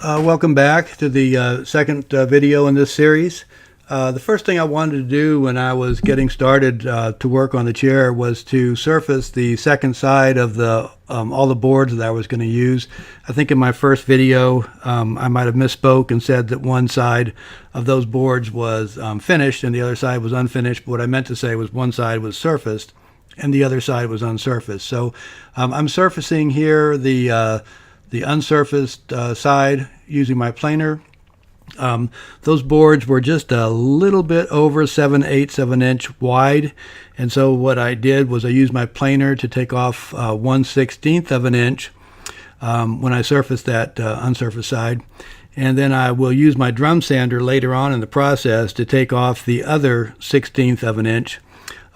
Welcome back to the second video in this series. The first thing I wanted to do when I was getting started to work on the chair was to surface the second side of the all the boards that I was going to use. I think in my first video I might have misspoke and said that one side of those boards was finished and the other side was unfinished. But what I meant to say was one side was surfaced and the other side was unsurfaced. So I'm surfacing here the unsurfaced side using my planer. Those boards were just a little bit over 7/8 of an inch wide, and so what I did was I used my planer to take off 1/16 of an inch when I surfaced that unsurfaced side, and then I will use my drum sander later on in the process to take off the other 1/16 of an inch.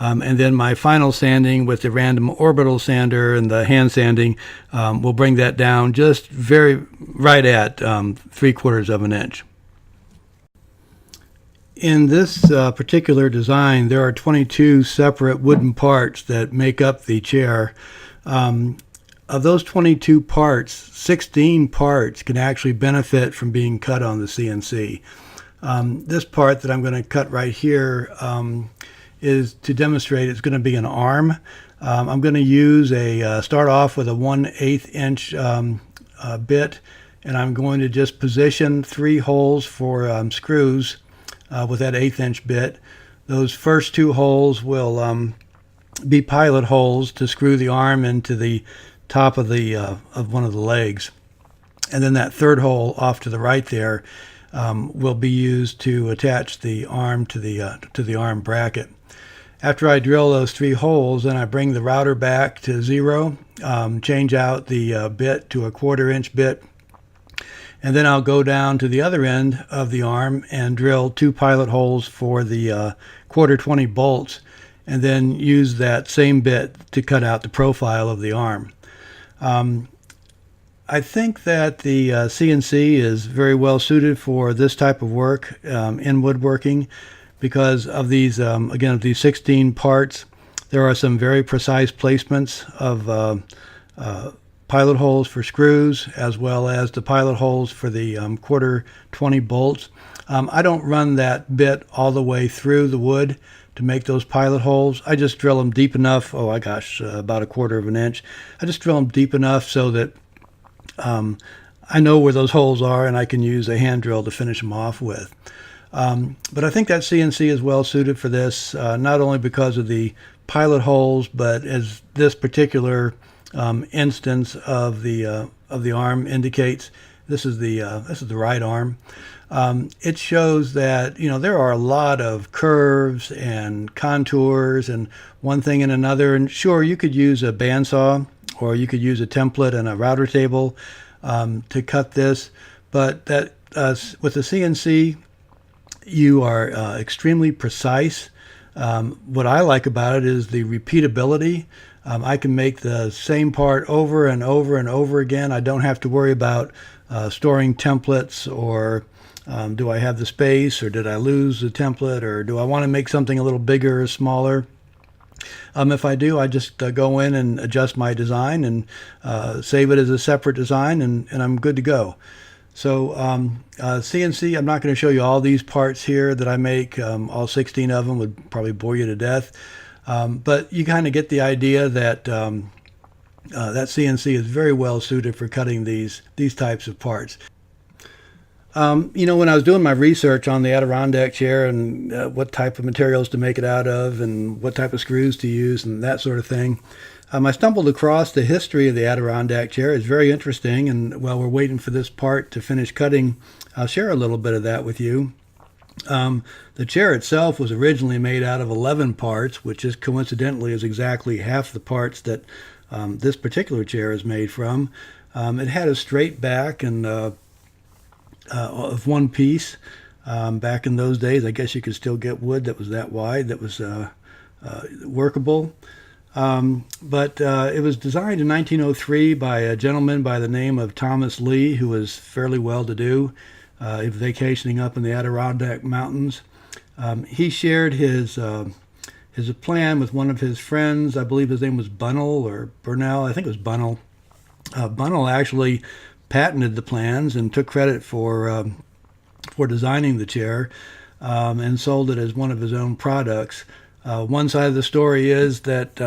And then my final sanding with the random orbital sander and the hand sanding will bring that down just right at 3/4 of an inch. In this particular design, there are 22 separate wooden parts that make up the chair. Of those 22 parts, 16 parts can actually benefit from being cut on the CNC. This part that I'm going to cut right here is to demonstrate it's going to be an arm. I'm going to use start off with a 1/8 inch bit, and I'm going to just position 3 holes for screws with that 1/8 inch bit. Those first 2 holes will be pilot holes to screw the arm into the top of one of the legs, and then that third hole off to the right there will be used to attach the arm to the arm bracket. After I drill those 3 holes, then I bring the router back to 0, change out the bit to a 1/4 inch bit, and then I'll go down to the other end of the arm and drill 2 pilot holes for the 1/4 bolts, and then use that same bit to cut out the profile of the arm. I think that the CNC is very well suited for this type of work in woodworking, because of these, again, of these 16 parts. There are some very precise placements of pilot holes for screws, as well as the pilot holes for the 1/4 bolts. I don't run that bit all the way through the wood to make those pilot holes. I just drill them deep enough, about 1/4 of an inch. I just drill them deep enough so that I know where those holes are, and I can use a hand drill to finish them off with. But I think that CNC is well suited for this, not only because of the pilot holes, but as this particular instance of the arm indicates, this is the right arm. It shows that there are a lot of curves and contours and one thing and another. And sure, you could use a bandsaw or you could use a template and a router table to cut this, but that with the CNC, you are extremely precise. What I like about it is the repeatability. I can make the same part over and over and over again. I don't have to worry about storing templates, or do I have the space, or did I lose the template, or do I want to make something a little bigger or smaller. If I do, I just go in and adjust my design and save it as a separate design, and I'm good to go. So CNC, I'm not going to show you all these parts here that I make. All 16 of them would probably bore you to death. But you kind of get the idea that that CNC is very well suited for cutting these types of parts. When I was doing my research on the Adirondack chair and what type of materials to make it out of and what type of screws to use and that sort of thing, I stumbled across the history of the Adirondack chair. It's very interesting, and while we're waiting for this part to finish cutting, I'll share a little bit of that with you. The chair itself was originally made out of 11 parts, which is coincidentally is exactly half the parts that this particular chair is made from. It had a straight back and of one piece. Back in those days, I guess you could still get wood that was that wide, that was workable. But it was designed in 1903 by a gentleman by the name of Thomas Lee, who was fairly well-to-do, vacationing up in the Adirondack Mountains. He shared his plan with one of his friends. I believe his name was Bunnell or Burnell. I think it was Bunnell. Bunnell actually patented the plans and took credit for designing the chair, and sold it as one of his own products. One side of the story is that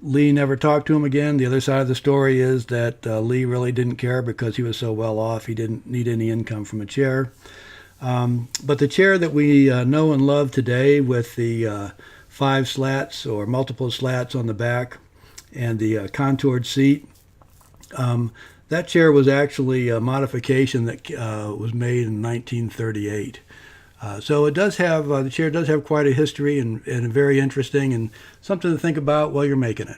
Lee never talked to him again. The other side of the story is that Lee really didn't care because he was so well off. He didn't need any income from a chair. But the chair that we know and love today, with the 5 slats or multiple slats on the back and the contoured seat, that chair was actually a modification that was made in 1938. So it does have, the chair does have quite a history, and very interesting, and something to think about while you're making it.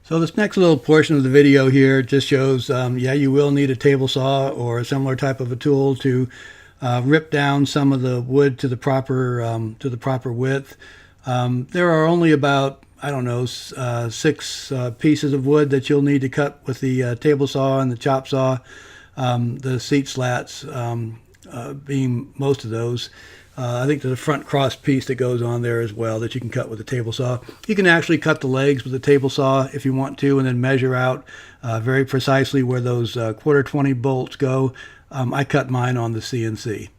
So this next little portion of the video here just shows, yeah, you will need a table saw or a similar type of a tool to rip down some of the wood to the proper width. There are only about, I don't know, 6 pieces of wood that you'll need to cut with the table saw and the chop saw. The seat slats being most of those. I think there's a front cross piece that goes on there as well that you can cut with the table saw. You can actually cut the legs with the table saw if you want to, and then measure out very precisely where those 1/4-20 bolts go. I cut mine on the CNC.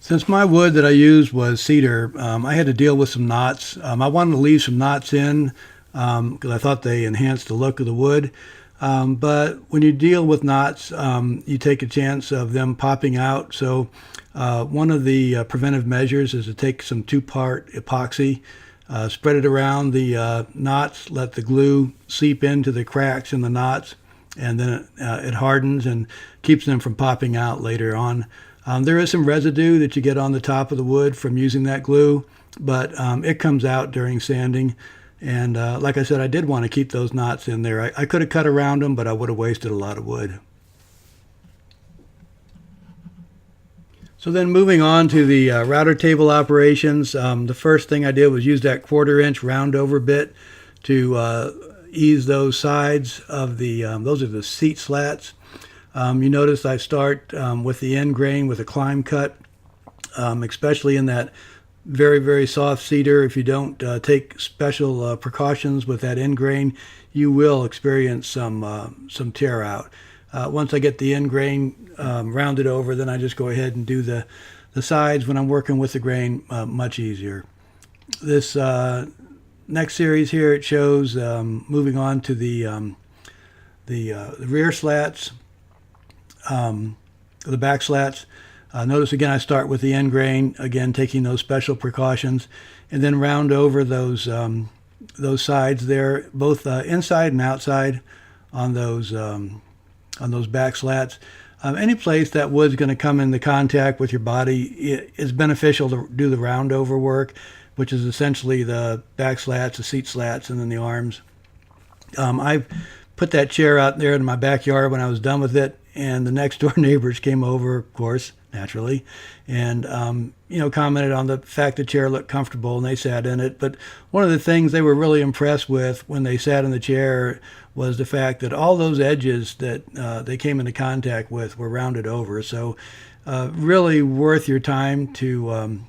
Since my wood that I used was cedar, I had to deal with some knots. I wanted to leave some knots in because I thought they enhanced the look of the wood. But when you deal with knots, you take a chance of them popping out. So one of the preventive measures is to take some 2-part epoxy, spread it around the knots, let the glue seep into the cracks in the knots, and then it hardens and keeps them from popping out later on. There is some residue that you get on the top of the wood from using that glue, but it comes out during sanding. And like I said, I did want to keep those knots in there. I could have cut around them, but I would have wasted a lot of wood. So then moving on to the router table operations, the first thing I did was use that 1/4-inch round over bit to ease those sides of the, those are the seat slats. You notice I start with the end grain with a climb cut, especially in that very, very soft cedar. If you don't take special precautions with that end grain, you will experience some tear out. Once I get the end grain rounded over, then I just go ahead and do the sides when I'm working with the grain much easier. This next series here, it shows moving on to the rear slats, the back slats. Notice again, I start with the end grain, again taking those special precautions, and then round over those sides there, both inside and outside on those back slats. Any place that wood's going to come into contact with your body, it is beneficial to do the round over work, which is essentially the back slats, the seat slats, and then the arms. I put that chair out there in my backyard when I was done with it, and the next door neighbors came over, of course, naturally, and commented on the fact the chair looked comfortable, and they sat in it. But one of the things they were really impressed with when they sat in the chair was the fact that all those edges that they came into contact with were rounded over. So really worth your time to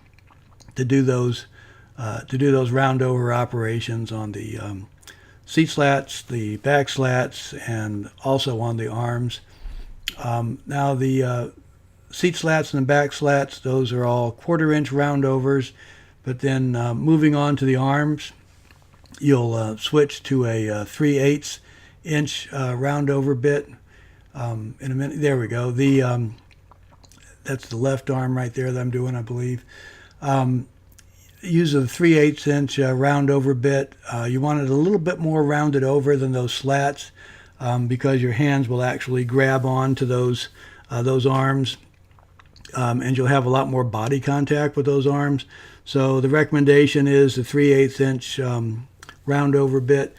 do those round over operations on the seat slats, the back slats, and also on the arms. Now the seat slats and the back slats, those are all 1/4-inch roundovers. But then moving on to the arms, you'll switch to a 3/8 inch roundover bit in a minute. There we go. That's the left arm right there that I'm doing, I believe. Use a 3/8 inch roundover bit. You want it a little bit more rounded over than those slats, because your hands will actually grab on to those arms, and you'll have a lot more body contact with those arms. So the recommendation is the 3/8 inch roundover bit.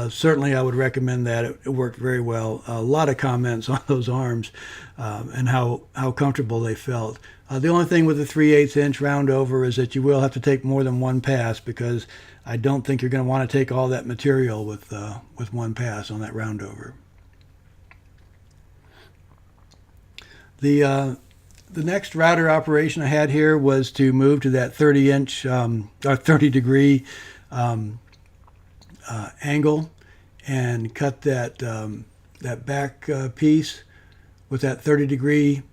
Certainly I would recommend that. It worked very well. A lot of comments on those arms and how comfortable they felt. The only thing with the 3/8 inch roundover is that you will have to take more than one pass, because I don't think you're going to want to take all that material with one pass on that roundover. The next router operation I had here was to move to that 30-inch or 30-degree angle and cut that back piece with that 30-degree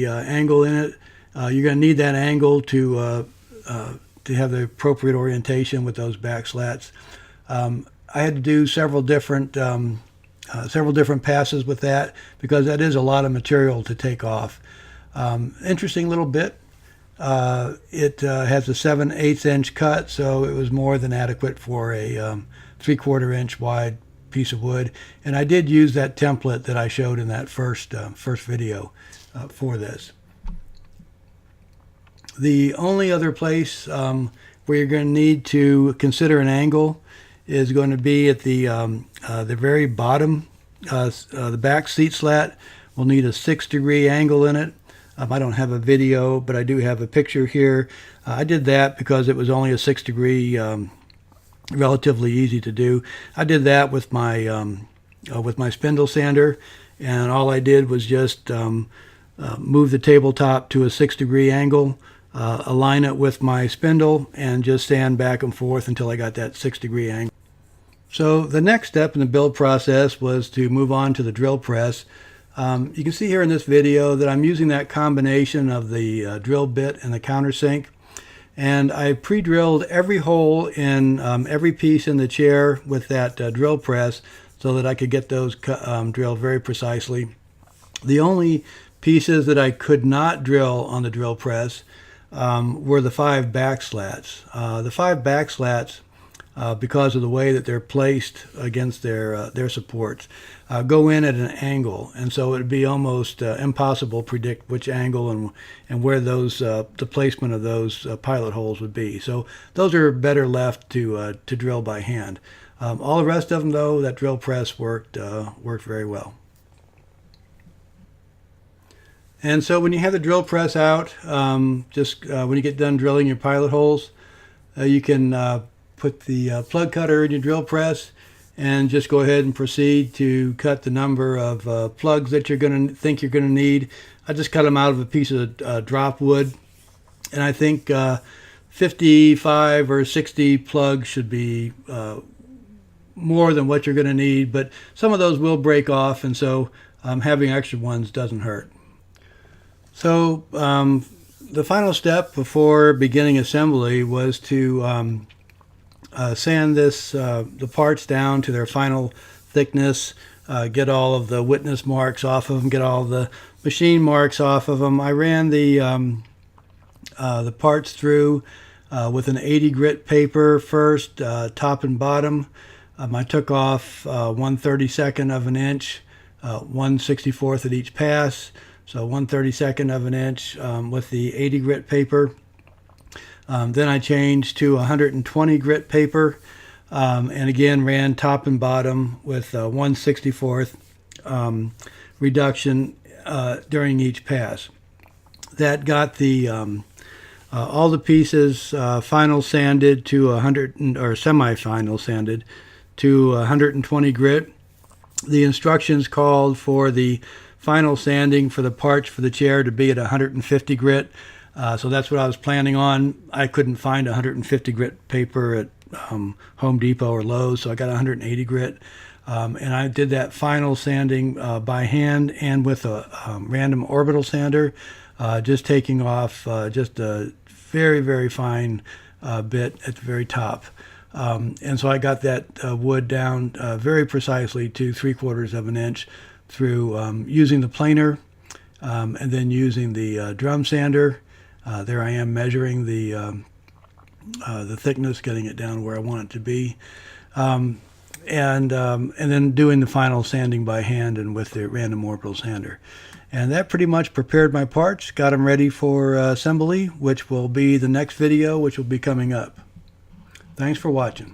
angle in it. You're going to need that angle to have the appropriate orientation with those back slats. I had to do several different passes with that because that is a lot of material to take off. Interesting little bit. It has a 7/8 inch cut, so it was more than adequate for a 3/4 inch wide piece of wood. And I did use that template that I showed in that first video for this. The only other place where you're going to need to consider an angle is going to be at the very bottom. The back seat slat will need a 6-degree angle in it. I don't have a video, but I do have a picture here. I did that because it was only a 6-degree, relatively easy to do. I did that with my spindle sander, and all I did was just move the tabletop to a 6-degree angle, align it with my spindle, and just sand back and forth until I got that 6-degree angle. So the next step in the build process was to move on to the drill press. You can see here in this video that I'm using that combination of the drill bit and the countersink, and I pre-drilled every hole in every piece in the chair with that drill press so that I could get those drilled very precisely. The only pieces that I could not drill on the drill press were the 5 back slats. The 5 back slats, because of the way that they're placed against their supports, go in at an angle, and so it would be almost impossible to predict which angle and where those the placement of those pilot holes would be. So those are better left to drill by hand. All the rest of them, though, that drill press worked very well. And so when you have the drill press out, when you get done drilling your pilot holes, you can put the plug cutter in your drill press and just go ahead and proceed to cut the number of plugs that you're going to think you're going to need. I just cut them out of a piece of drop wood, and I think 55 or 60 plugs should be more than what you're going to need, but some of those will break off, and so having extra ones doesn't hurt. So the final step before beginning assembly was to sand the parts down to their final thickness, get all of the witness marks off of them, get all the machine marks off of them. I ran the parts through with an 80 grit paper first, top and bottom. I took off 1/32 of an inch, 1/64 at each pass, so 1/32 of an inch with the 80 grit paper. Then I changed to 120 grit paper, and again ran top and bottom with 1/64 reduction during each pass. That got the all the pieces final sanded to 100 or semi-final sanded to 120 grit. The instructions called for the final sanding for the parts for the chair to be at 150 grit. So that's what I was planning on. I couldn't find 150 grit paper at Home Depot or Lowe's, so I got 180 grit. And I did that final sanding by hand and with a random orbital sander, just taking off just a very, very fine bit at the very top. And so I got that wood down very precisely to 3/4 of an inch through using the planer and then using the drum sander. There I am measuring the thickness, getting it down where I want it to be, and then doing the final sanding by hand and with the random orbital sander. And that pretty much prepared my parts, got them ready for assembly, which will be the next video, which will be coming up. Thanks for watching.